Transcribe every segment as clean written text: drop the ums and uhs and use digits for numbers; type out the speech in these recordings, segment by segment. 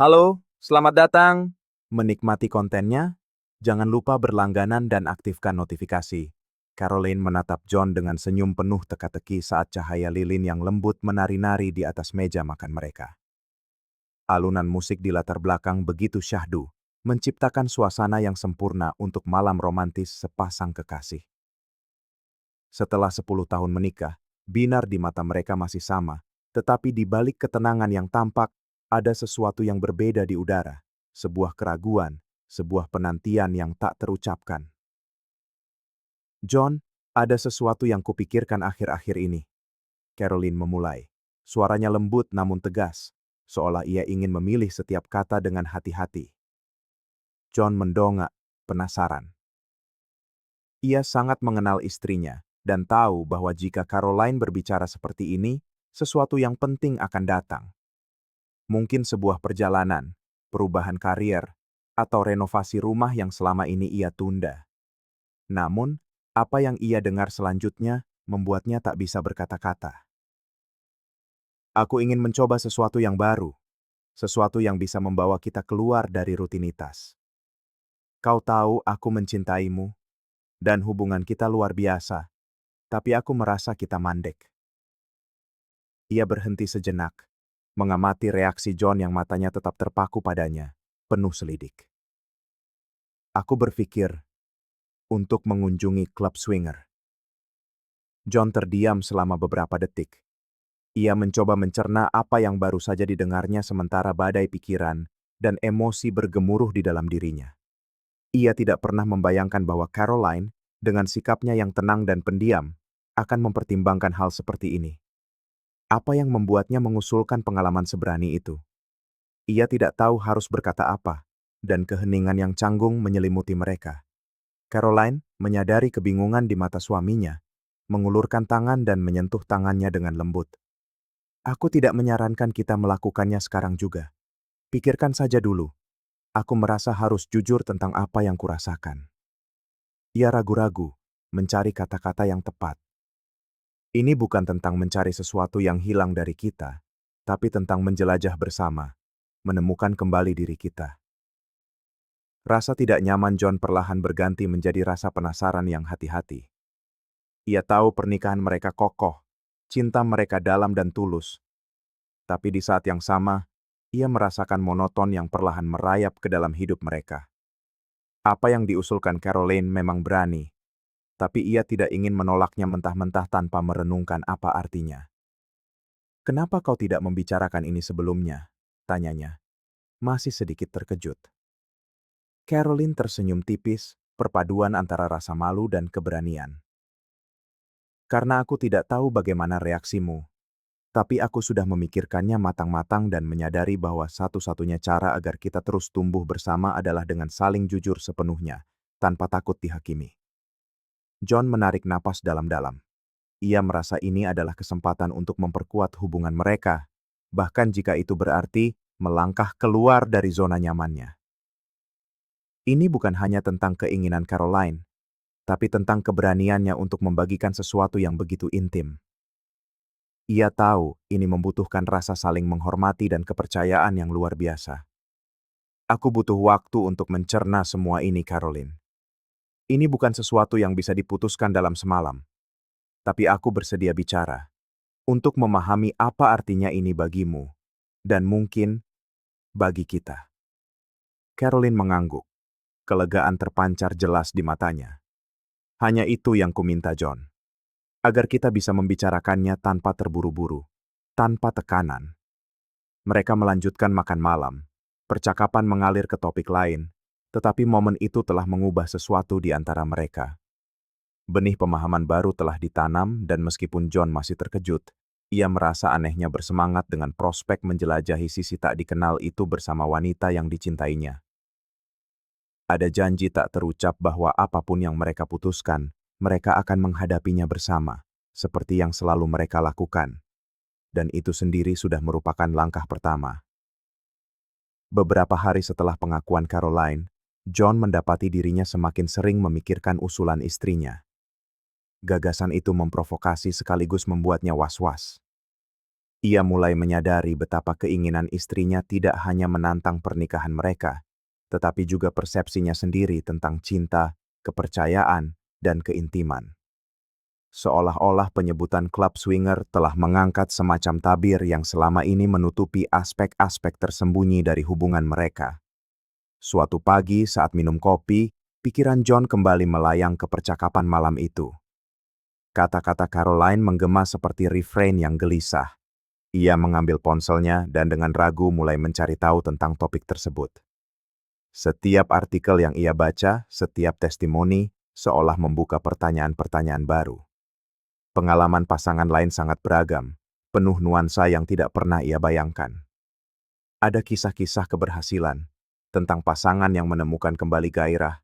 Halo, selamat datang. Menikmati kontennya? Jangan lupa berlangganan dan aktifkan notifikasi. Caroline menatap John dengan senyum penuh teka-teki saat cahaya lilin yang lembut menari-nari di atas meja makan mereka. Alunan musik di latar belakang begitu syahdu, menciptakan suasana yang sempurna untuk malam romantis sepasang kekasih. Setelah 10 tahun menikah, binar di mata mereka masih sama, tetapi di balik ketenangan yang tampak, ada sesuatu yang berbeda di udara, sebuah keraguan, sebuah penantian yang tak terucapkan. John, ada sesuatu yang kupikirkan akhir-akhir ini. Caroline memulai. Suaranya lembut namun tegas, seolah ia ingin memilih setiap kata dengan hati-hati. John mendongak, penasaran. Ia sangat mengenal istrinya, dan tahu bahwa jika Caroline berbicara seperti ini, sesuatu yang penting akan datang. Mungkin sebuah perjalanan, perubahan karier, atau renovasi rumah yang selama ini ia tunda. Namun, apa yang ia dengar selanjutnya membuatnya tak bisa berkata-kata. Aku ingin mencoba sesuatu yang baru, sesuatu yang bisa membawa kita keluar dari rutinitas. Kau tahu aku mencintaimu, dan hubungan kita luar biasa, tapi aku merasa kita mandek. Ia berhenti sejenak, mengamati reaksi John yang matanya tetap terpaku padanya, penuh selidik. Aku berpikir untuk mengunjungi klub swinger. John terdiam selama beberapa detik. Ia mencoba mencerna apa yang baru saja didengarnya sementara badai pikiran dan emosi bergemuruh di dalam dirinya. Ia tidak pernah membayangkan bahwa Caroline, dengan sikapnya yang tenang dan pendiam, akan mempertimbangkan hal seperti ini. Apa yang membuatnya mengusulkan pengalaman seberani itu? Ia tidak tahu harus berkata apa, dan keheningan yang canggung menyelimuti mereka. Caroline menyadari kebingungan di mata suaminya, mengulurkan tangan dan menyentuh tangannya dengan lembut. Aku tidak menyarankan kita melakukannya sekarang juga. Pikirkan saja dulu. Aku merasa harus jujur tentang apa yang kurasakan. Ia ragu-ragu, mencari kata-kata yang tepat. Ini bukan tentang mencari sesuatu yang hilang dari kita, tapi tentang menjelajah bersama, menemukan kembali diri kita. Rasa tidak nyaman John perlahan berganti menjadi rasa penasaran yang hati-hati. Ia tahu pernikahan mereka kokoh, cinta mereka dalam dan tulus. Tapi di saat yang sama, ia merasakan monoton yang perlahan merayap ke dalam hidup mereka. Apa yang diusulkan Caroline memang berani, tapi ia tidak ingin menolaknya mentah-mentah tanpa merenungkan apa artinya. Kenapa kau tidak membicarakan ini sebelumnya? Tanyanya. Masih sedikit terkejut. Caroline tersenyum tipis, perpaduan antara rasa malu dan keberanian. Karena aku tidak tahu bagaimana reaksimu, tapi aku sudah memikirkannya matang-matang dan menyadari bahwa satu-satunya cara agar kita terus tumbuh bersama adalah dengan saling jujur sepenuhnya, tanpa takut dihakimi. John menarik napas dalam-dalam. Ia merasa ini adalah kesempatan untuk memperkuat hubungan mereka, bahkan jika itu berarti melangkah keluar dari zona nyamannya. Ini bukan hanya tentang keinginan Caroline, tapi tentang keberaniannya untuk membagikan sesuatu yang begitu intim. Ia tahu ini membutuhkan rasa saling menghormati dan kepercayaan yang luar biasa. Aku butuh waktu untuk mencerna semua ini, Caroline. Ini bukan sesuatu yang bisa diputuskan dalam semalam, tapi aku bersedia bicara untuk memahami apa artinya ini bagimu, dan mungkin bagi kita. Caroline mengangguk. Kelegaan terpancar jelas di matanya. Hanya itu yang kuminta, John. Agar kita bisa membicarakannya tanpa terburu-buru, tanpa tekanan. Mereka melanjutkan makan malam. Percakapan mengalir ke topik lain, tetapi momen itu telah mengubah sesuatu di antara mereka. Benih pemahaman baru telah ditanam dan meskipun John masih terkejut, ia merasa anehnya bersemangat dengan prospek menjelajahi sisi tak dikenal itu bersama wanita yang dicintainya. Ada janji tak terucap bahwa apapun yang mereka putuskan, mereka akan menghadapinya bersama, seperti yang selalu mereka lakukan. Dan itu sendiri sudah merupakan langkah pertama. Beberapa hari setelah pengakuan Caroline, John mendapati dirinya semakin sering memikirkan usulan istrinya. Gagasan itu memprovokasi sekaligus membuatnya was-was. Ia mulai menyadari betapa keinginan istrinya tidak hanya menantang pernikahan mereka, tetapi juga persepsinya sendiri tentang cinta, kepercayaan, dan keintiman. Seolah-olah penyebutan klub swinger telah mengangkat semacam tabir yang selama ini menutupi aspek-aspek tersembunyi dari hubungan mereka. Suatu pagi saat minum kopi, pikiran John kembali melayang ke percakapan malam itu. Kata-kata Caroline menggema seperti refrain yang gelisah. Ia mengambil ponselnya dan dengan ragu mulai mencari tahu tentang topik tersebut. Setiap artikel yang ia baca, setiap testimoni, seolah membuka pertanyaan-pertanyaan baru. Pengalaman pasangan lain sangat beragam, penuh nuansa yang tidak pernah ia bayangkan. Ada kisah-kisah keberhasilan, tentang pasangan yang menemukan kembali gairah,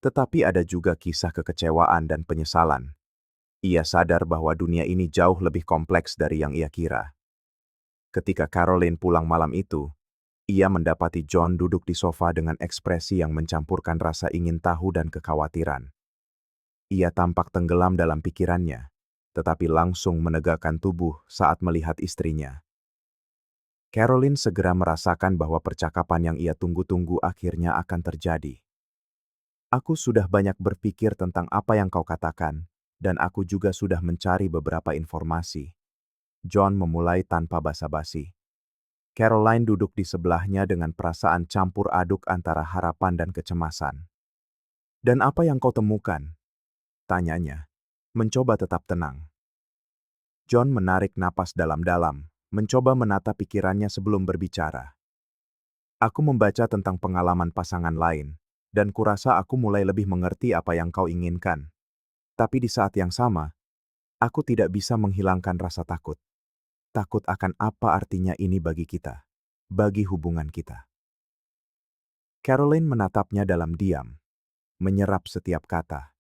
tetapi ada juga kisah kekecewaan dan penyesalan. Ia sadar bahwa dunia ini jauh lebih kompleks dari yang ia kira. Ketika Caroline pulang malam itu, ia mendapati John duduk di sofa dengan ekspresi yang mencampurkan rasa ingin tahu dan kekhawatiran. Ia tampak tenggelam dalam pikirannya, tetapi langsung menegakkan tubuh saat melihat istrinya. Caroline segera merasakan bahwa percakapan yang ia tunggu-tunggu akhirnya akan terjadi. Aku sudah banyak berpikir tentang apa yang kau katakan, dan aku juga sudah mencari beberapa informasi. John memulai tanpa basa-basi. Caroline duduk di sebelahnya dengan perasaan campur aduk antara harapan dan kecemasan. "Dan apa yang kau temukan?" tanyanya, mencoba tetap tenang. John menarik napas dalam-dalam, mencoba menata pikirannya sebelum berbicara. "Aku membaca tentang pengalaman pasangan lain, dan kurasa aku mulai lebih mengerti apa yang kau inginkan. Tapi di saat yang sama, aku tidak bisa menghilangkan rasa takut. Takut akan apa artinya ini bagi kita, bagi hubungan kita." Caroline menatapnya dalam diam, menyerap setiap kata.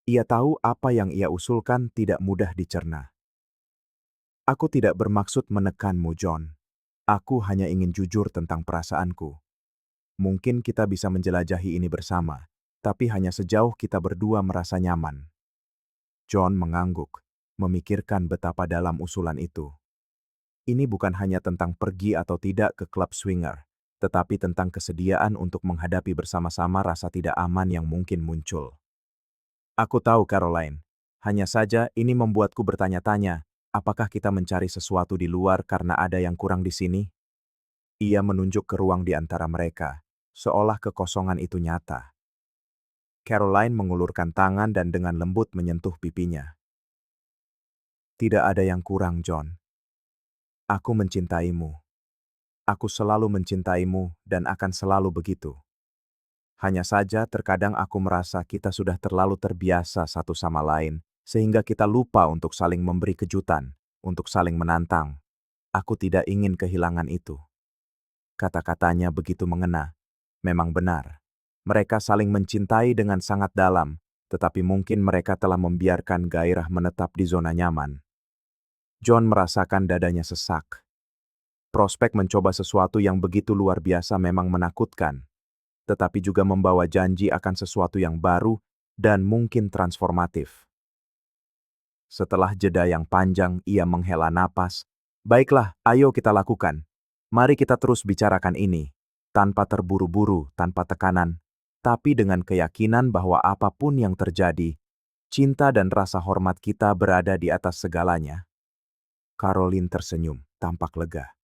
Ia tahu apa yang ia usulkan tidak mudah dicerna. "Aku tidak bermaksud menekanmu, John. Aku hanya ingin jujur tentang perasaanku. Mungkin kita bisa menjelajahi ini bersama, tapi hanya sejauh kita berdua merasa nyaman." John mengangguk, memikirkan betapa dalam usulan itu. Ini bukan hanya tentang pergi atau tidak ke klub swinger, tetapi tentang kesediaan untuk menghadapi bersama-sama rasa tidak aman yang mungkin muncul. "Aku tahu, Caroline. Hanya saja ini membuatku bertanya-tanya, apakah kita mencari sesuatu di luar karena ada yang kurang di sini?" Ia menunjuk ke ruang di antara mereka, seolah kekosongan itu nyata. Caroline mengulurkan tangan dan dengan lembut menyentuh pipinya. "Tidak ada yang kurang, John. Aku mencintaimu. Aku selalu mencintaimu dan akan selalu begitu. Hanya saja terkadang aku merasa kita sudah terlalu terbiasa satu sama lain, sehingga kita lupa untuk saling memberi kejutan, untuk saling menantang. Aku tidak ingin kehilangan itu." Kata-katanya begitu mengena. Memang benar. Mereka saling mencintai dengan sangat dalam, tetapi mungkin mereka telah membiarkan gairah menetap di zona nyaman. John merasakan dadanya sesak. Prospek mencoba sesuatu yang begitu luar biasa memang menakutkan, tetapi juga membawa janji akan sesuatu yang baru dan mungkin transformatif. Setelah jeda yang panjang, ia menghela napas. "Baiklah, ayo kita lakukan. Mari kita terus bicarakan ini, tanpa terburu-buru, tanpa tekanan, tapi dengan keyakinan bahwa apapun yang terjadi, cinta dan rasa hormat kita berada di atas segalanya." Caroline tersenyum, tampak lega.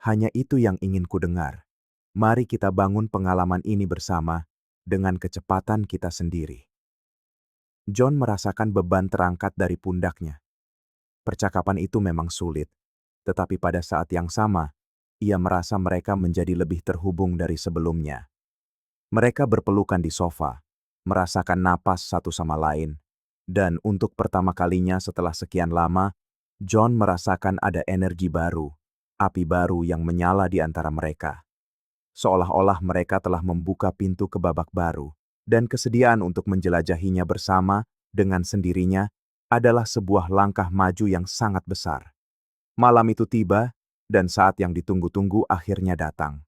"Hanya itu yang ingin ku dengar. Mari kita bangun pengalaman ini bersama, dengan kecepatan kita sendiri." John merasakan beban terangkat dari pundaknya. Percakapan itu memang sulit, tetapi pada saat yang sama, ia merasa mereka menjadi lebih terhubung dari sebelumnya. Mereka berpelukan di sofa, merasakan napas satu sama lain, dan untuk pertama kalinya setelah sekian lama, John merasakan ada energi baru, api baru yang menyala di antara mereka. Seolah-olah mereka telah membuka pintu ke babak baru, dan kesediaan untuk menjelajahinya bersama dengan sendirinya adalah sebuah langkah maju yang sangat besar. Malam itu tiba, dan saat yang ditunggu-tunggu akhirnya datang.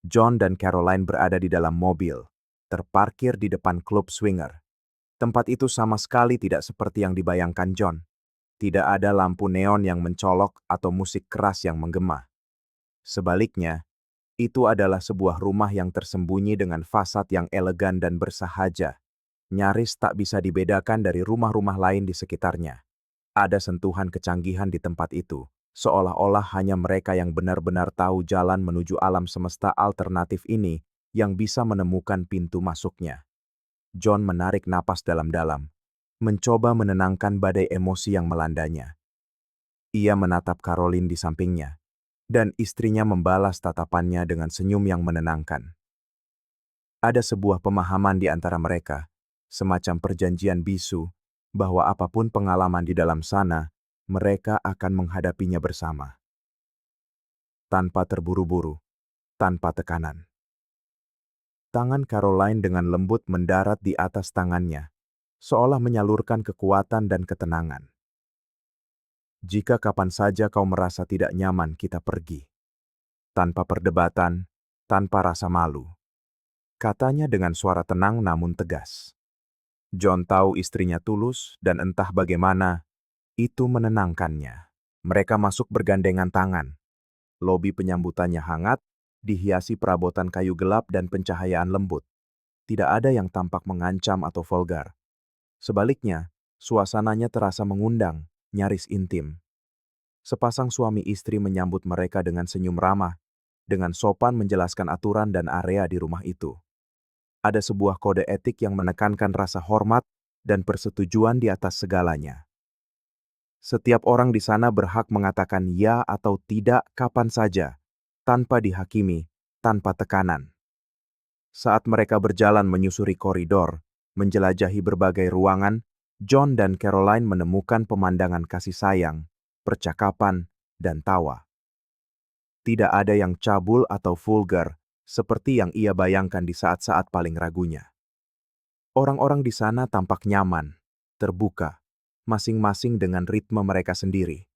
John dan Caroline berada di dalam mobil, terparkir di depan klub swinger. Tempat itu sama sekali tidak seperti yang dibayangkan John. Tidak ada lampu neon yang mencolok atau musik keras yang menggema. Sebaliknya, itu adalah sebuah rumah yang tersembunyi dengan fasad yang elegan dan bersahaja. Nyaris tak bisa dibedakan dari rumah-rumah lain di sekitarnya. Ada sentuhan kecanggihan di tempat itu, seolah-olah hanya mereka yang benar-benar tahu jalan menuju alam semesta alternatif ini yang bisa menemukan pintu masuknya. John menarik napas dalam-dalam, mencoba menenangkan badai emosi yang melandanya. Ia menatap Caroline di sampingnya, dan istrinya membalas tatapannya dengan senyum yang menenangkan. Ada sebuah pemahaman di antara mereka, semacam perjanjian bisu, bahwa apapun pengalaman di dalam sana, mereka akan menghadapinya bersama. Tanpa terburu-buru, tanpa tekanan. Tangan Caroline dengan lembut mendarat di atas tangannya, seolah menyalurkan kekuatan dan ketenangan. Jika kapan saja kau merasa tidak nyaman, kita pergi. Tanpa perdebatan, tanpa rasa malu. Katanya dengan suara tenang namun tegas. John tahu istrinya tulus dan entah bagaimana, itu menenangkannya. Mereka masuk bergandengan tangan. Lobi penyambutannya hangat, dihiasi perabotan kayu gelap dan pencahayaan lembut. Tidak ada yang tampak mengancam atau vulgar. Sebaliknya, suasananya terasa mengundang, nyaris intim. Sepasang suami istri menyambut mereka dengan senyum ramah, dengan sopan menjelaskan aturan dan area di rumah itu. Ada sebuah kode etik yang menekankan rasa hormat dan persetujuan di atas segalanya. Setiap orang di sana berhak mengatakan ya atau tidak kapan saja, tanpa dihakimi, tanpa tekanan. Saat mereka berjalan menyusuri koridor, menjelajahi berbagai ruangan, John dan Caroline menemukan pemandangan kasih sayang, percakapan, dan tawa. Tidak ada yang cabul atau vulgar, seperti yang ia bayangkan di saat-saat paling ragunya. Orang-orang di sana tampak nyaman, terbuka, masing-masing dengan ritme mereka sendiri.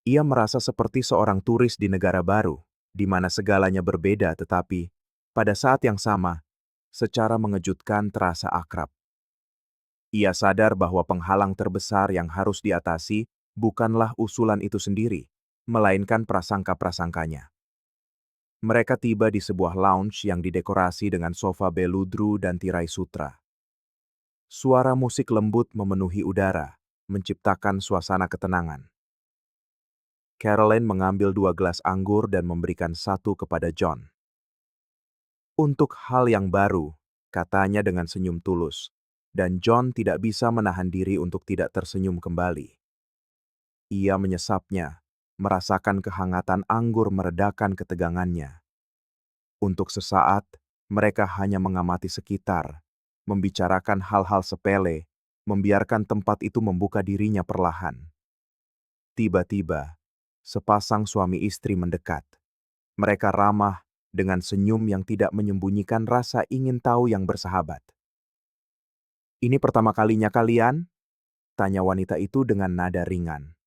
Ia merasa seperti seorang turis di negara baru, di mana segalanya berbeda tetapi, pada saat yang sama, secara mengejutkan terasa akrab. Ia sadar bahwa penghalang terbesar yang harus diatasi bukanlah usulan itu sendiri, melainkan prasangka-prasangkanya. Mereka tiba di sebuah lounge yang didekorasi dengan sofa beludru dan tirai sutra. Suara musik lembut memenuhi udara, menciptakan suasana ketenangan. Caroline mengambil 2 gelas anggur dan memberikan satu kepada John. Untuk hal yang baru, katanya dengan senyum tulus, dan John tidak bisa menahan diri untuk tidak tersenyum kembali. Ia menyesapnya, merasakan kehangatan anggur meredakan ketegangannya. Untuk sesaat, mereka hanya mengamati sekitar, membicarakan hal-hal sepele, membiarkan tempat itu membuka dirinya perlahan. Tiba-tiba, sepasang suami istri mendekat. Mereka ramah dengan senyum yang tidak menyembunyikan rasa ingin tahu yang bersahabat. "Ini pertama kalinya kalian?" tanya wanita itu dengan nada ringan.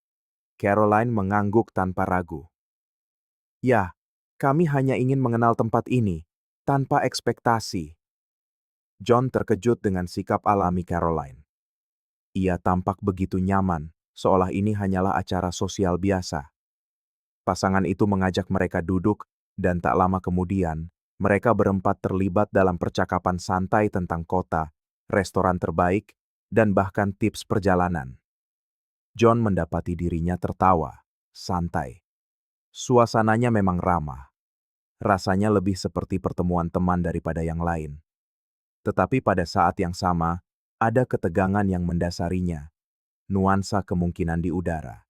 Caroline mengangguk tanpa ragu. "Ya, kami hanya ingin mengenal tempat ini, tanpa ekspektasi." John terkejut dengan sikap alami Caroline. Ia tampak begitu nyaman, seolah ini hanyalah acara sosial biasa. Pasangan itu mengajak mereka duduk, dan tak lama kemudian, mereka berempat terlibat dalam percakapan santai tentang kota, restoran terbaik, dan bahkan tips perjalanan. John mendapati dirinya tertawa, santai. Suasananya memang ramah. Rasanya lebih seperti pertemuan teman daripada yang lain. Tetapi pada saat yang sama, ada ketegangan yang mendasarinya, nuansa kemungkinan di udara.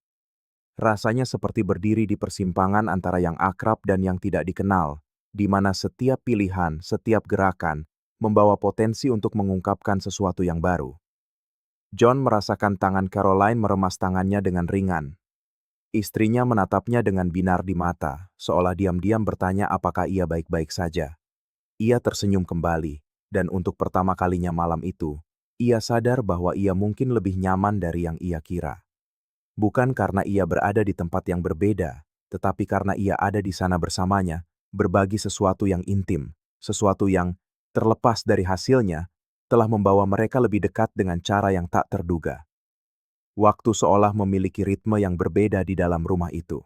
Rasanya seperti berdiri di persimpangan antara yang akrab dan yang tidak dikenal, di mana setiap pilihan, setiap gerakan, membawa potensi untuk mengungkapkan sesuatu yang baru. John merasakan tangan Caroline meremas tangannya dengan ringan. Istrinya menatapnya dengan binar di mata, seolah diam-diam bertanya apakah ia baik-baik saja. Ia tersenyum kembali, dan untuk pertama kalinya malam itu, ia sadar bahwa ia mungkin lebih nyaman dari yang ia kira. Bukan karena ia berada di tempat yang berbeda, tetapi karena ia ada di sana bersamanya, berbagi sesuatu yang intim, sesuatu yang, terlepas dari hasilnya, telah membawa mereka lebih dekat dengan cara yang tak terduga. Waktu seolah memiliki ritme yang berbeda di dalam rumah itu.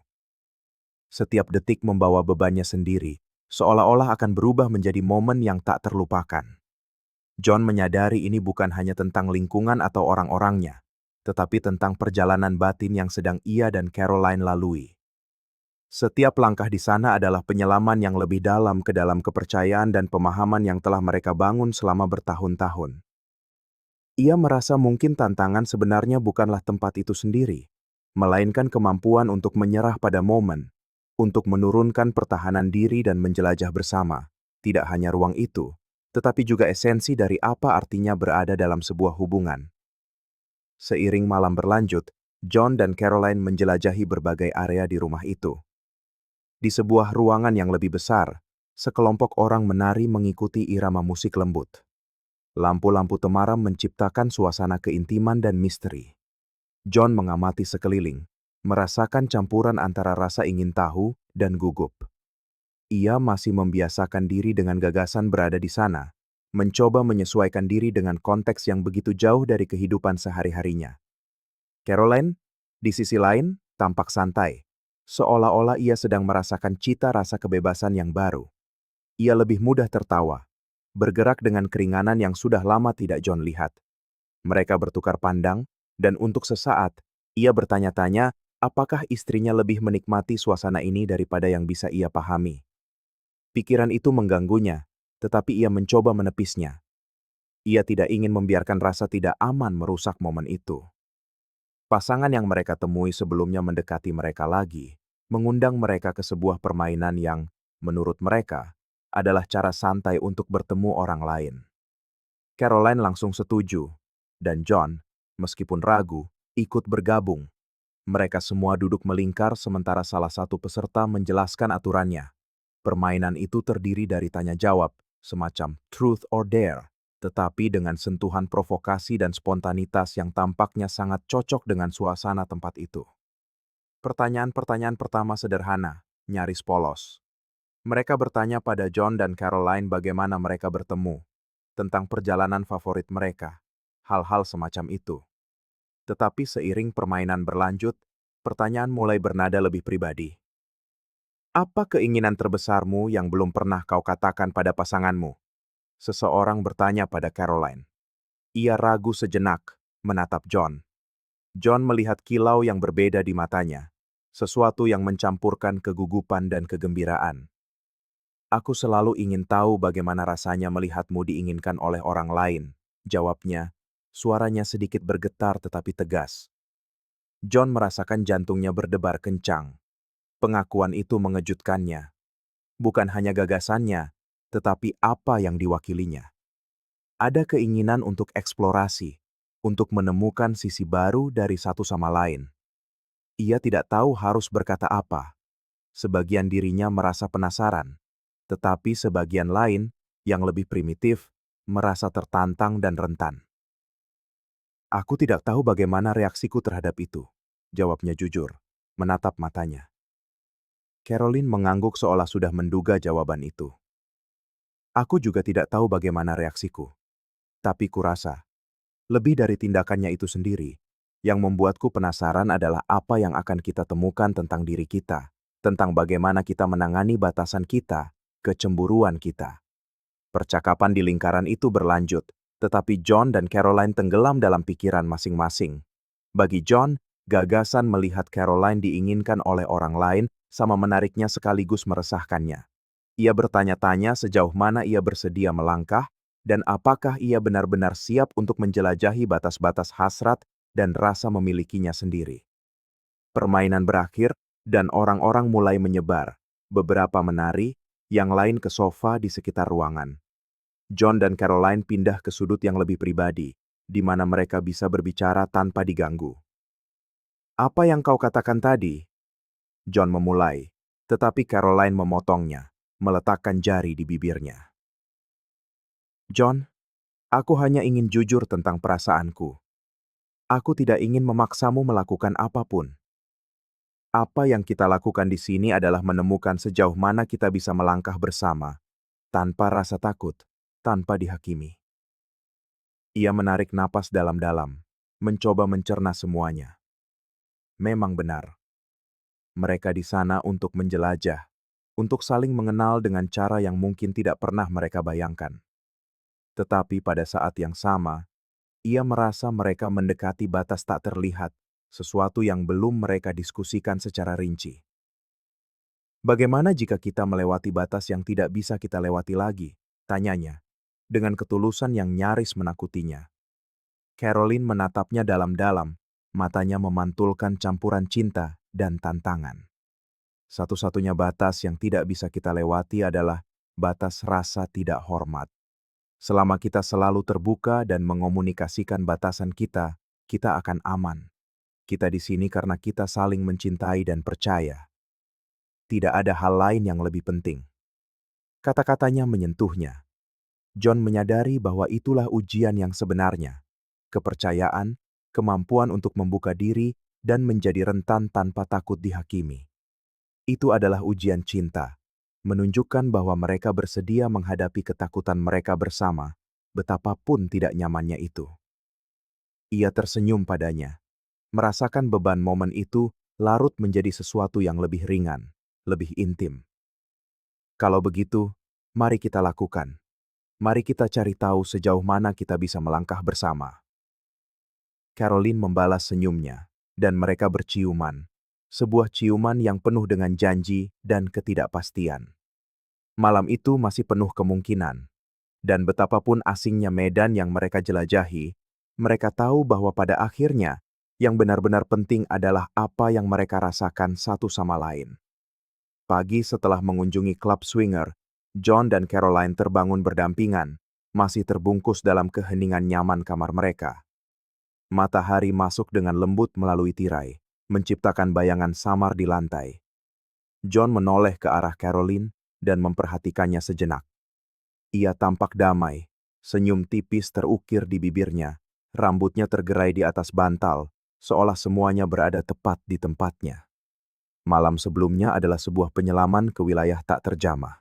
Setiap detik membawa bebannya sendiri, seolah-olah akan berubah menjadi momen yang tak terlupakan. John menyadari ini bukan hanya tentang lingkungan atau orang-orangnya, tetapi tentang perjalanan batin yang sedang ia dan Caroline lalui. Setiap langkah di sana adalah penyelaman yang lebih dalam ke dalam kepercayaan dan pemahaman yang telah mereka bangun selama bertahun-tahun. Ia merasa mungkin tantangan sebenarnya bukanlah tempat itu sendiri, melainkan kemampuan untuk menyerah pada momen, untuk menurunkan pertahanan diri dan menjelajah bersama, tidak hanya ruang itu, tetapi juga esensi dari apa artinya berada dalam sebuah hubungan. Seiring malam berlanjut, John dan Caroline menjelajahi berbagai area di rumah itu. Di sebuah ruangan yang lebih besar, sekelompok orang menari mengikuti irama musik lembut. Lampu-lampu temaram menciptakan suasana keintiman dan misteri. John mengamati sekeliling, merasakan campuran antara rasa ingin tahu dan gugup. Ia masih membiasakan diri dengan gagasan berada di sana, mencoba menyesuaikan diri dengan konteks yang begitu jauh dari kehidupan sehari-harinya. Caroline, di sisi lain, tampak santai, seolah-olah ia sedang merasakan cita rasa kebebasan yang baru. Ia lebih mudah tertawa, bergerak dengan keringanan yang sudah lama tidak John lihat. Mereka bertukar pandang, dan untuk sesaat, ia bertanya-tanya apakah istrinya lebih menikmati suasana ini daripada yang bisa ia pahami. Pikiran itu mengganggunya, tetapi ia mencoba menepisnya. Ia tidak ingin membiarkan rasa tidak aman merusak momen itu. Pasangan yang mereka temui sebelumnya mendekati mereka lagi, mengundang mereka ke sebuah permainan yang, menurut mereka, adalah cara santai untuk bertemu orang lain. Caroline langsung setuju, dan John, meskipun ragu, ikut bergabung. Mereka semua duduk melingkar sementara salah satu peserta menjelaskan aturannya. Permainan itu terdiri dari tanya jawab, semacam truth or dare, tetapi dengan sentuhan provokasi dan spontanitas yang tampaknya sangat cocok dengan suasana tempat itu. Pertanyaan-pertanyaan pertama sederhana, nyaris polos. Mereka bertanya pada John dan Caroline bagaimana mereka bertemu, tentang perjalanan favorit mereka, hal-hal semacam itu. Tetapi seiring permainan berlanjut, pertanyaan mulai bernada lebih pribadi. Apa keinginan terbesarmu yang belum pernah kau katakan pada pasanganmu? Seseorang bertanya pada Caroline. Ia ragu sejenak, menatap John. John melihat kilau yang berbeda di matanya, sesuatu yang mencampurkan kegugupan dan kegembiraan. Aku selalu ingin tahu bagaimana rasanya melihatmu diinginkan oleh orang lain, jawabnya, suaranya sedikit bergetar tetapi tegas. John merasakan jantungnya berdebar kencang. Pengakuan itu mengejutkannya. Bukan hanya gagasannya, tetapi apa yang diwakilinya. Ada keinginan untuk eksplorasi, untuk menemukan sisi baru dari satu sama lain. Ia tidak tahu harus berkata apa. Sebagian dirinya merasa penasaran, tetapi sebagian lain, yang lebih primitif, merasa tertantang dan rentan. Aku tidak tahu bagaimana reaksiku terhadap itu, jawabnya jujur, menatap matanya. Caroline mengangguk seolah sudah menduga jawaban itu. Aku juga tidak tahu bagaimana reaksiku. Tapi kurasa, lebih dari tindakannya itu sendiri, yang membuatku penasaran adalah apa yang akan kita temukan tentang diri kita, tentang bagaimana kita menangani batasan kita, kecemburuan kita. Percakapan di lingkaran itu berlanjut, tetapi John dan Caroline tenggelam dalam pikiran masing-masing. Bagi John, gagasan melihat Caroline diinginkan oleh orang lain sama menariknya sekaligus meresahkannya. Ia bertanya-tanya sejauh mana ia bersedia melangkah, dan apakah ia benar-benar siap untuk menjelajahi batas-batas hasrat dan rasa memilikinya sendiri. Permainan berakhir, dan orang-orang mulai menyebar, beberapa menari, yang lain ke sofa di sekitar ruangan. John dan Caroline pindah ke sudut yang lebih pribadi, di mana mereka bisa berbicara tanpa diganggu. Apa yang kau katakan tadi? John memulai, tetapi Caroline memotongnya, meletakkan jari di bibirnya. John, aku hanya ingin jujur tentang perasaanku. Aku tidak ingin memaksamu melakukan apapun. Apa yang kita lakukan di sini adalah menemukan sejauh mana kita bisa melangkah bersama, tanpa rasa takut, tanpa dihakimi. Ia menarik napas dalam-dalam, mencoba mencerna semuanya. Memang benar, mereka di sana untuk menjelajah, untuk saling mengenal dengan cara yang mungkin tidak pernah mereka bayangkan. Tetapi pada saat yang sama, ia merasa mereka mendekati batas tak terlihat, sesuatu yang belum mereka diskusikan secara rinci. Bagaimana jika kita melewati batas yang tidak bisa kita lewati lagi? Tanyanya, dengan ketulusan yang nyaris menakutinya. Caroline menatapnya dalam-dalam, matanya memantulkan campuran cinta dan tantangan. Satu-satunya batas yang tidak bisa kita lewati adalah batas rasa tidak hormat. Selama kita selalu terbuka dan mengomunikasikan batasan kita, kita akan aman. Kita di sini karena kita saling mencintai dan percaya. Tidak ada hal lain yang lebih penting. Kata-katanya menyentuhnya. John menyadari bahwa itulah ujian yang sebenarnya. Kepercayaan, kemampuan untuk membuka diri, dan menjadi rentan tanpa takut dihakimi. Itu adalah ujian cinta, menunjukkan bahwa mereka bersedia menghadapi ketakutan mereka bersama, betapapun tidak nyamannya itu. Ia tersenyum padanya, merasakan beban momen itu larut menjadi sesuatu yang lebih ringan, lebih intim. Kalau begitu, mari kita lakukan. Mari kita cari tahu sejauh mana kita bisa melangkah bersama. Caroline membalas senyumnya, dan mereka berciuman. Sebuah ciuman yang penuh dengan janji dan ketidakpastian. Malam itu masih penuh kemungkinan. Dan betapapun asingnya medan yang mereka jelajahi, mereka tahu bahwa pada akhirnya, yang benar-benar penting adalah apa yang mereka rasakan satu sama lain. Pagi setelah mengunjungi klub swinger, John dan Caroline terbangun berdampingan, masih terbungkus dalam keheningan nyaman kamar mereka. Matahari masuk dengan lembut melalui tirai, menciptakan bayangan samar di lantai. John menoleh ke arah Caroline dan memperhatikannya sejenak. Ia tampak damai, senyum tipis terukir di bibirnya, rambutnya tergerai di atas bantal, seolah semuanya berada tepat di tempatnya. Malam sebelumnya adalah sebuah penyelaman ke wilayah tak terjamah.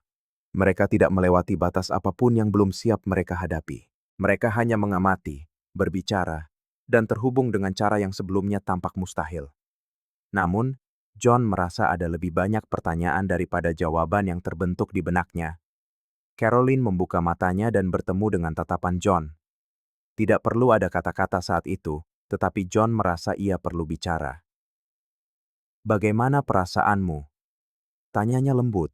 Mereka tidak melewati batas apapun yang belum siap mereka hadapi. Mereka hanya mengamati, berbicara, dan terhubung dengan cara yang sebelumnya tampak mustahil. Namun, John merasa ada lebih banyak pertanyaan daripada jawaban yang terbentuk di benaknya. Caroline membuka matanya dan bertemu dengan tatapan John. Tidak perlu ada kata-kata saat itu, tetapi John merasa ia perlu bicara. "Bagaimana perasaanmu?" Tanyanya lembut.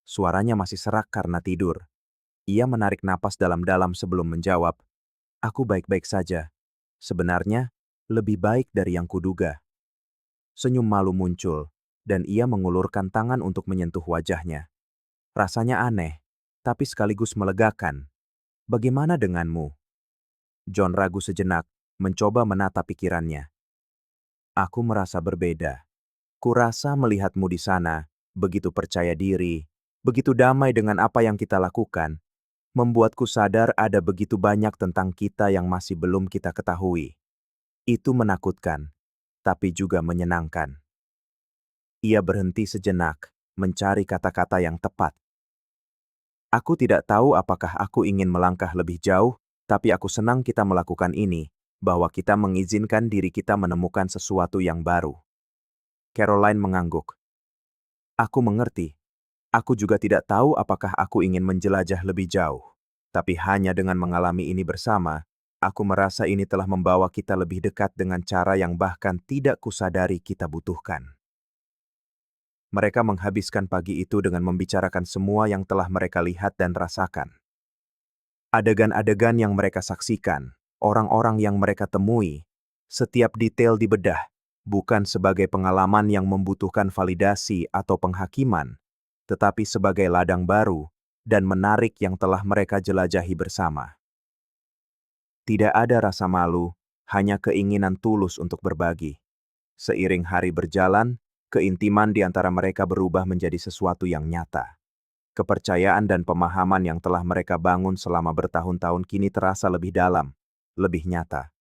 Suaranya masih serak karena tidur. Ia menarik napas dalam-dalam sebelum menjawab, "Aku baik-baik saja. Sebenarnya, lebih baik dari yang kuduga." Senyum malu muncul, dan ia mengulurkan tangan untuk menyentuh wajahnya. Rasanya aneh, tapi sekaligus melegakan. "Bagaimana denganmu?" John ragu sejenak, mencoba menata pikirannya. "Aku merasa berbeda. Kurasa melihatmu di sana, begitu percaya diri, begitu damai dengan apa yang kita lakukan, membuatku sadar ada begitu banyak tentang kita yang masih belum kita ketahui. Itu menakutkan, tapi juga menyenangkan." Ia berhenti sejenak, mencari kata-kata yang tepat. "Aku tidak tahu apakah aku ingin melangkah lebih jauh, tapi aku senang kita melakukan ini, bahwa kita mengizinkan diri kita menemukan sesuatu yang baru." Caroline mengangguk. "Aku mengerti. Aku juga tidak tahu apakah aku ingin menjelajah lebih jauh. Tapi hanya dengan mengalami ini bersama, aku merasa ini telah membawa kita lebih dekat dengan cara yang bahkan tidak kusadari kita butuhkan." Mereka menghabiskan pagi itu dengan membicarakan semua yang telah mereka lihat dan rasakan. Adegan-adegan yang mereka saksikan, orang-orang yang mereka temui, setiap detail dibedah, bukan sebagai pengalaman yang membutuhkan validasi atau penghakiman, tetapi sebagai ladang baru dan menarik yang telah mereka jelajahi bersama. Tidak ada rasa malu, hanya keinginan tulus untuk berbagi. Seiring hari berjalan, keintiman di antara mereka berubah menjadi sesuatu yang nyata. Kepercayaan dan pemahaman yang telah mereka bangun selama bertahun-tahun kini terasa lebih dalam, lebih nyata.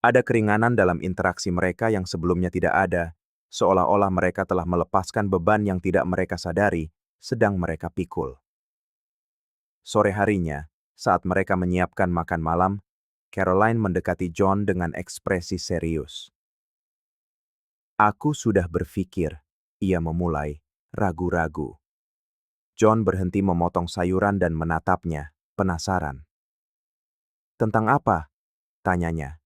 Ada keringanan dalam interaksi mereka yang sebelumnya tidak ada, seolah-olah mereka telah melepaskan beban yang tidak mereka sadari, sedang mereka pikul. Sore harinya, saat mereka menyiapkan makan malam, Caroline mendekati John dengan ekspresi serius. Aku sudah berpikir, ia memulai, ragu-ragu. John berhenti memotong sayuran dan menatapnya, penasaran. Tentang apa? Tanyanya,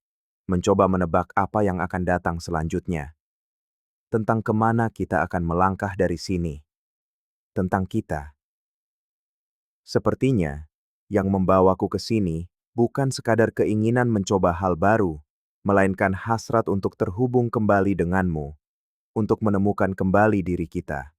mencoba menebak apa yang akan datang selanjutnya. Tentang kemana kita akan melangkah dari sini. Tentang kita. Sepertinya, yang membawaku ke sini bukan sekadar keinginan mencoba hal baru, melainkan hasrat untuk terhubung kembali denganmu, untuk menemukan kembali diri kita.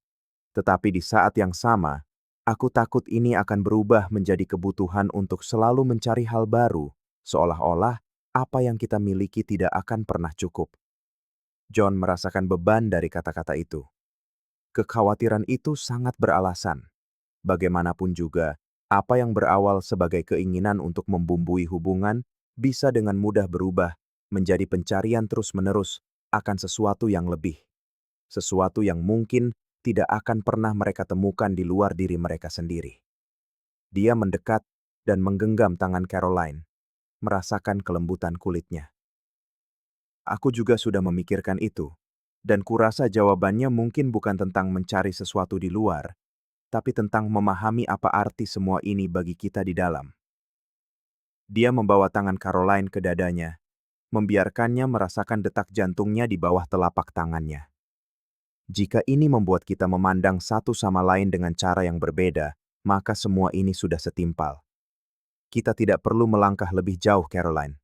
Tetapi di saat yang sama, aku takut ini akan berubah menjadi kebutuhan untuk selalu mencari hal baru, seolah-olah apa yang kita miliki tidak akan pernah cukup. John merasakan beban dari kata-kata itu. Kekhawatiran itu sangat beralasan. Bagaimanapun juga, apa yang berawal sebagai keinginan untuk membumbui hubungan bisa dengan mudah berubah menjadi pencarian terus-menerus akan sesuatu yang lebih. Sesuatu yang mungkin tidak akan pernah mereka temukan di luar diri mereka sendiri. Dia mendekat dan menggenggam tangan Caroline, merasakan kelembutan kulitnya. Aku juga sudah memikirkan itu, dan kurasa jawabannya mungkin bukan tentang mencari sesuatu di luar, tapi tentang memahami apa arti semua ini bagi kita di dalam. Dia membawa tangan Caroline ke dadanya, membiarkannya merasakan detak jantungnya di bawah telapak tangannya. Jika ini membuat kita memandang satu sama lain dengan cara yang berbeda, maka semua ini sudah setimpal. Kita tidak perlu melangkah lebih jauh, Caroline.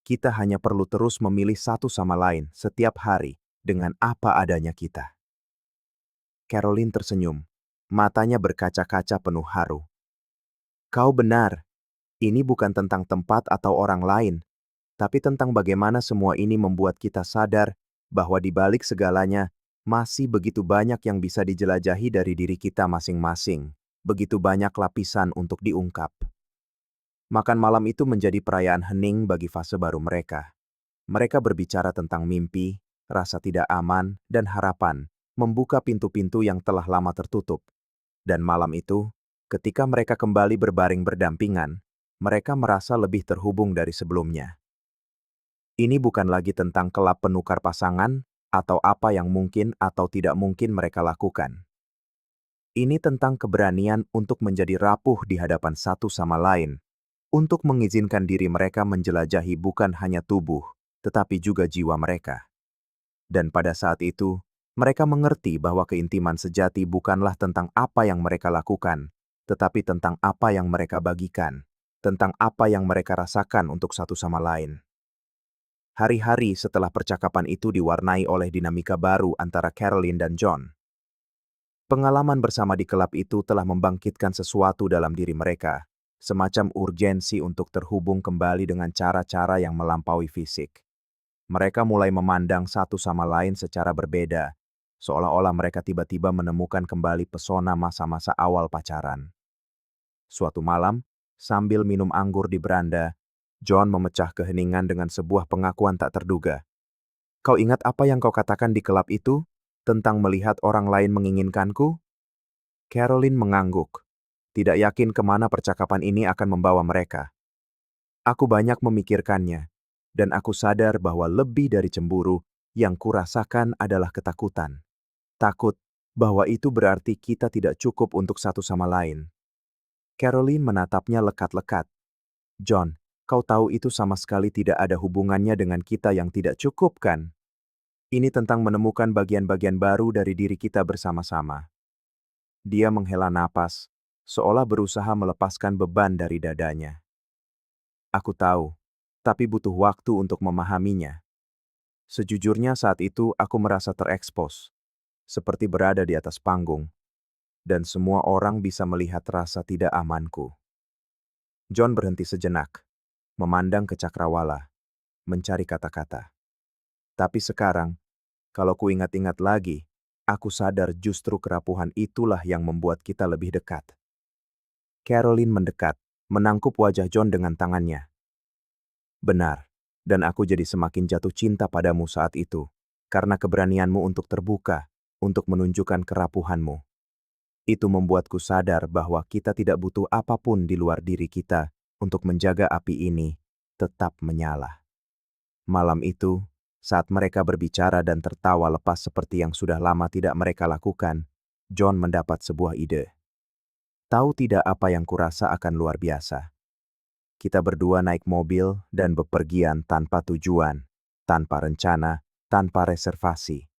Kita hanya perlu terus memilih satu sama lain setiap hari dengan apa adanya kita. Caroline tersenyum, matanya berkaca-kaca penuh haru. Kau benar, ini bukan tentang tempat atau orang lain, tapi tentang bagaimana semua ini membuat kita sadar bahwa di balik segalanya, masih begitu banyak yang bisa dijelajahi dari diri kita masing-masing, begitu banyak lapisan untuk diungkap. Makan malam itu menjadi perayaan hening bagi fase baru mereka. Mereka berbicara tentang mimpi, rasa tidak aman, dan harapan, membuka pintu-pintu yang telah lama tertutup. Dan malam itu, ketika mereka kembali berbaring berdampingan, mereka merasa lebih terhubung dari sebelumnya. Ini bukan lagi tentang kelab penukar pasangan, atau apa yang mungkin atau tidak mungkin mereka lakukan. Ini tentang keberanian untuk menjadi rapuh di hadapan satu sama lain, untuk mengizinkan diri mereka menjelajahi bukan hanya tubuh, tetapi juga jiwa mereka. Dan pada saat itu, mereka mengerti bahwa keintiman sejati bukanlah tentang apa yang mereka lakukan, tetapi tentang apa yang mereka bagikan, tentang apa yang mereka rasakan untuk satu sama lain. Hari-hari setelah percakapan itu diwarnai oleh dinamika baru antara Caroline dan John. Pengalaman bersama di kelab itu telah membangkitkan sesuatu dalam diri mereka, semacam urgensi untuk terhubung kembali dengan cara-cara yang melampaui fisik. Mereka mulai memandang satu sama lain secara berbeda, seolah-olah mereka tiba-tiba menemukan kembali pesona masa-masa awal pacaran. Suatu malam, sambil minum anggur di beranda, John memecah keheningan dengan sebuah pengakuan tak terduga. Kau ingat apa yang kau katakan di kelab itu, tentang melihat orang lain menginginkanku? Caroline mengangguk, tidak yakin kemana percakapan ini akan membawa mereka. Aku banyak memikirkannya, dan aku sadar bahwa lebih dari cemburu, yang kurasakan adalah ketakutan. Takut bahwa itu berarti kita tidak cukup untuk satu sama lain. Caroline menatapnya lekat-lekat. John, kau tahu itu sama sekali tidak ada hubungannya dengan kita yang tidak cukup, kan? Ini tentang menemukan bagian-bagian baru dari diri kita bersama-sama. Dia menghela napas, seolah berusaha melepaskan beban dari dadanya. Aku tahu, tapi butuh waktu untuk memahaminya. Sejujurnya saat itu aku merasa terekspos, seperti berada di atas panggung, dan semua orang bisa melihat rasa tidak amanku. John berhenti sejenak, memandang ke cakrawala, mencari kata-kata. Tapi sekarang, kalau ku ingat-ingat lagi, aku sadar justru kerapuhan itulah yang membuat kita lebih dekat. Caroline mendekat, menangkup wajah John dengan tangannya. Benar, dan aku jadi semakin jatuh cinta padamu saat itu, karena keberanianmu untuk terbuka, untuk menunjukkan kerapuhanmu. Itu membuatku sadar bahwa kita tidak butuh apapun di luar diri kita untuk menjaga api ini, tetap menyala. Malam itu, saat mereka berbicara dan tertawa lepas seperti yang sudah lama tidak mereka lakukan, John mendapat sebuah ide. Tahu tidak apa yang kurasa akan luar biasa? Kita berdua naik mobil dan bepergian tanpa tujuan, tanpa rencana, tanpa reservasi.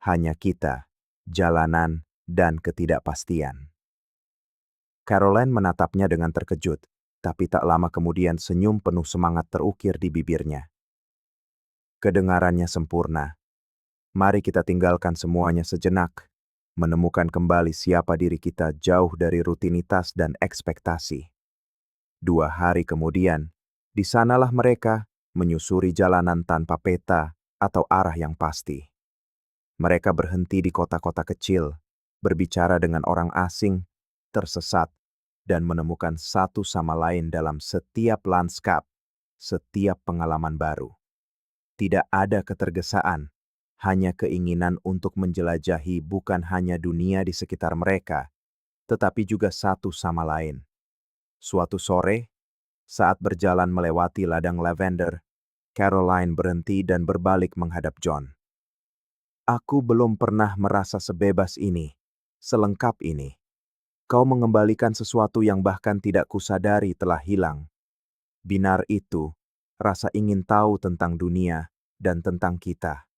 Hanya kita, jalanan, dan ketidakpastian. Caroline menatapnya dengan terkejut, tapi tak lama kemudian senyum penuh semangat terukir di bibirnya. Kedengarannya sempurna. Mari kita tinggalkan semuanya sejenak, menemukan kembali siapa diri kita jauh dari rutinitas dan ekspektasi. 2 hari kemudian, di sanalah mereka menyusuri jalanan tanpa peta atau arah yang pasti. Mereka berhenti di kota-kota kecil, berbicara dengan orang asing, tersesat, dan menemukan satu sama lain dalam setiap lanskap, setiap pengalaman baru. Tidak ada ketergesaan, hanya keinginan untuk menjelajahi bukan hanya dunia di sekitar mereka, tetapi juga satu sama lain. Suatu sore, saat berjalan melewati ladang lavender, Caroline berhenti dan berbalik menghadap John. Aku belum pernah merasa sebebas ini, selengkap ini. Kau mengembalikan sesuatu yang bahkan tidak kusadari telah hilang. Binar itu, rasa ingin tahu tentang dunia dan tentang kita.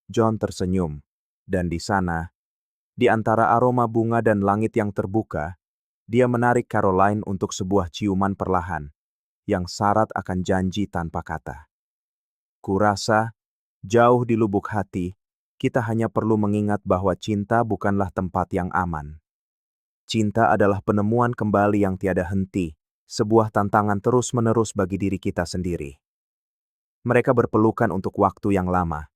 John tersenyum, dan di sana, di antara aroma bunga dan langit yang terbuka, dia menarik Caroline untuk sebuah ciuman perlahan, yang syarat akan janji tanpa kata. Kurasa, jauh di lubuk hati, kita hanya perlu mengingat bahwa cinta bukanlah tempat yang aman. Cinta adalah penemuan kembali yang tiada henti, sebuah tantangan terus-menerus bagi diri kita sendiri. Mereka berpelukan untuk waktu yang lama,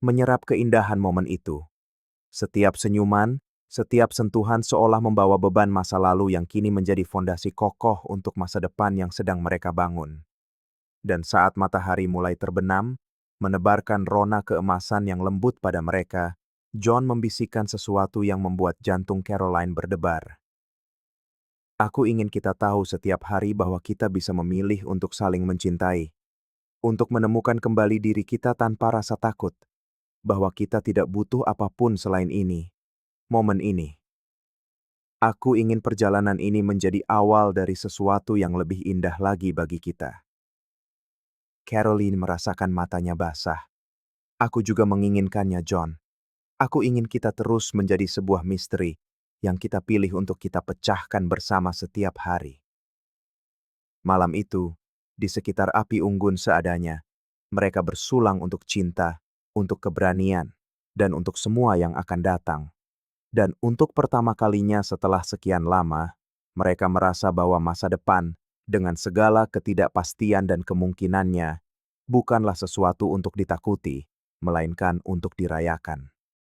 menyerap keindahan momen itu. Setiap senyuman, setiap sentuhan seolah membawa beban masa lalu yang kini menjadi fondasi kokoh untuk masa depan yang sedang mereka bangun. Dan saat matahari mulai terbenam, menebarkan rona keemasan yang lembut pada mereka, John membisikkan sesuatu yang membuat jantung Caroline berdebar. Aku ingin kita tahu setiap hari bahwa kita bisa memilih untuk saling mencintai, untuk menemukan kembali diri kita tanpa rasa takut, bahwa kita tidak butuh apapun selain ini, momen ini. Aku ingin perjalanan ini menjadi awal dari sesuatu yang lebih indah lagi bagi kita. Caroline merasakan matanya basah. Aku juga menginginkannya, John. Aku ingin kita terus menjadi sebuah misteri yang kita pilih untuk kita pecahkan bersama setiap hari. Malam itu, di sekitar api unggun seadanya, mereka bersulang untuk cinta, untuk keberanian, dan untuk semua yang akan datang. Dan untuk pertama kalinya setelah sekian lama, mereka merasa bahwa masa depan, dengan segala ketidakpastian dan kemungkinannya, bukanlah sesuatu untuk ditakuti, melainkan untuk dirayakan.